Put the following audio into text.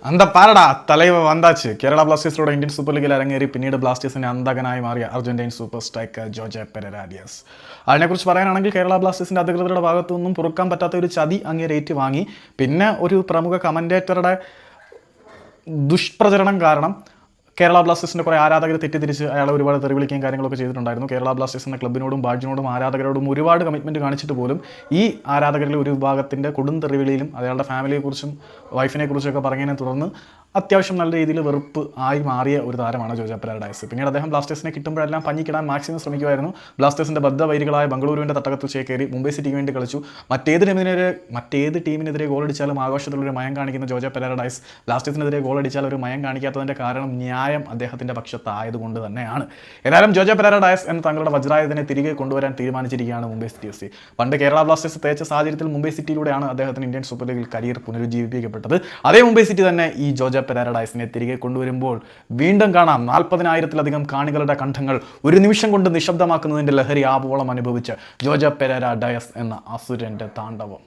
அந்த பாரடா தலைவர் வந்தாச்சு. കേരള ബ്ലാസ്റ്റേഴ്സിലൂടെ ഇന്ത്യൻ സൂപ്പർ ലീഗിൽ അരങ്ങേറി പിന്നീട് ബ്ലാസ്റ്റേഴ്സിന്റെ അന്തകനായി മാറിയ Argentine super striker Jorge Pereyra Diaz. അതിനെക്കുറിച്ച് പറയാനാണെങ്കിൽ കേരള ബ്ലാസ്റ്റേഴ്സിന്റെ അധികൃതരുടെ ഭാഗത്തു നിന്നും പൊറുക്കാൻ പറ്റാത്ത ഒരു ചതി അങ്ങേരേറ്റ് വാങ്ങി. പിന്നെ ഒരു പ്രമുഖ കമന്റേറ്ററുടെ ദുഷ്പ്രചരണം കാരണം കേരള ബ്ലാസ്റ്റേഴ്സിൻ്റെ കുറേ ആരാധകർ തെറ്റിദ്ധരിച്ച് അയാളെ ഒരുപാട് തെറി വിളിക്കുകയും കാര്യങ്ങളൊക്കെ ചെയ്തിട്ടുണ്ടായിരുന്നു. കേരള ബ്ലാസ്റ്റേഴ്സ് എന്ന ക്ലബിനോടും ബാഡ്ജിനോടും ആരാധകരോടും ഒരുപാട് കമ്മിറ്റ്മെൻറ്റ് കാണിച്ചിട്ട് പോലും ഈ ആരാധകരിൽ ഒരു വിഭാഗത്തിൻ്റെ കൊടും തെറിവിളിയിലും അയാളുടെ ഫാമിലിയെക്കുറിച്ചും വൈഫിനെക്കുറിച്ചൊക്കെ പറഞ്ഞതിനെ തുടർന്ന് അത്യാവശ്യം നല്ല രീതിയിൽ വെറുപ്പ് ആയി മാറിയ ഒരു താരമാണ് ജോർജ് പെരേര ഡയസ്. പിന്നീട് അദ്ദേഹം ബ്ലാസ്റ്റേഴ്സിനെ കിട്ടുമ്പോഴെല്ലാം പഞ്ഞിക്കിടാൻ മാക്സിമം ശ്രമിക്കുമായിരുന്നു. ബ്ലാസ്റ്റേഴ്സിൻ്റെ ബദ്ധവൈരികളായ ബംഗളൂരുവിൻ്റെ തട്ടകത്തിൽ ചേക്കേറി മുംബൈ സിറ്റിക്ക് വേണ്ടി കളിച്ചു. മറ്റേത് ടീമിനെതിരെ ഗോളടിച്ചാലും ആഘോഷത്തിലൊരു മയം കാണിക്കുന്ന ജോർജ് പെരേര ഡയസ് ബ്ലാസ്റ്റേഴ്സിനെതിരെ ഗോളടിച്ചാൽ ഒരു മയം കാണിക്കാത്തതിൻ്റെ കാരണം ന്യായം അദ്ദേഹത്തിൻ്റെ പക്ഷത്തായതുകൊണ്ട് തന്നെയാണ്. ഏതായാലും ജോർജ് പെരേര ഡയസ് എന്ന തങ്ങളുടെ വജ്രായുധനെ തിരികെ കൊണ്ടുവരാൻ തീരുമാനിച്ചിരിക്കുകയാണ് മുംബൈ സിറ്റി FC. പണ്ട് കേരള ബ്ലാസ്റ്റേഴ്സ് തേച്ച സാഹചര്യത്തിൽ മുംബൈ സിറ്റിയിലൂടെയാണ് അദ്ദേഹത്തിന് ഇന്ത്യൻ സൂപ്പർ ലീഗിൽ കരിയർ പുനരുജ്ജീവിപ്പിക്കപ്പെട്ടത്. അതേ മുംബൈ സിറ്റി തന്നെ ഈ ജോർജ് പെരേര ഡയസിനെ തിരികെ കൊണ്ടുവരുമ്പോൾ വീണ്ടും കാണാം 40,000-ലധികം കാണികളുടെ കണ്ഠങ്ങൾ ഒരു നിമിഷം കൊണ്ട് നിശബ്ദമാക്കുന്നതിൻ്റെ ലഹരി ആവോളം അനുഭവിച്ച് ജോർജ് പെരേര ഡയസ് എന്ന അസുരൻ്റെ താണ്ഡവം.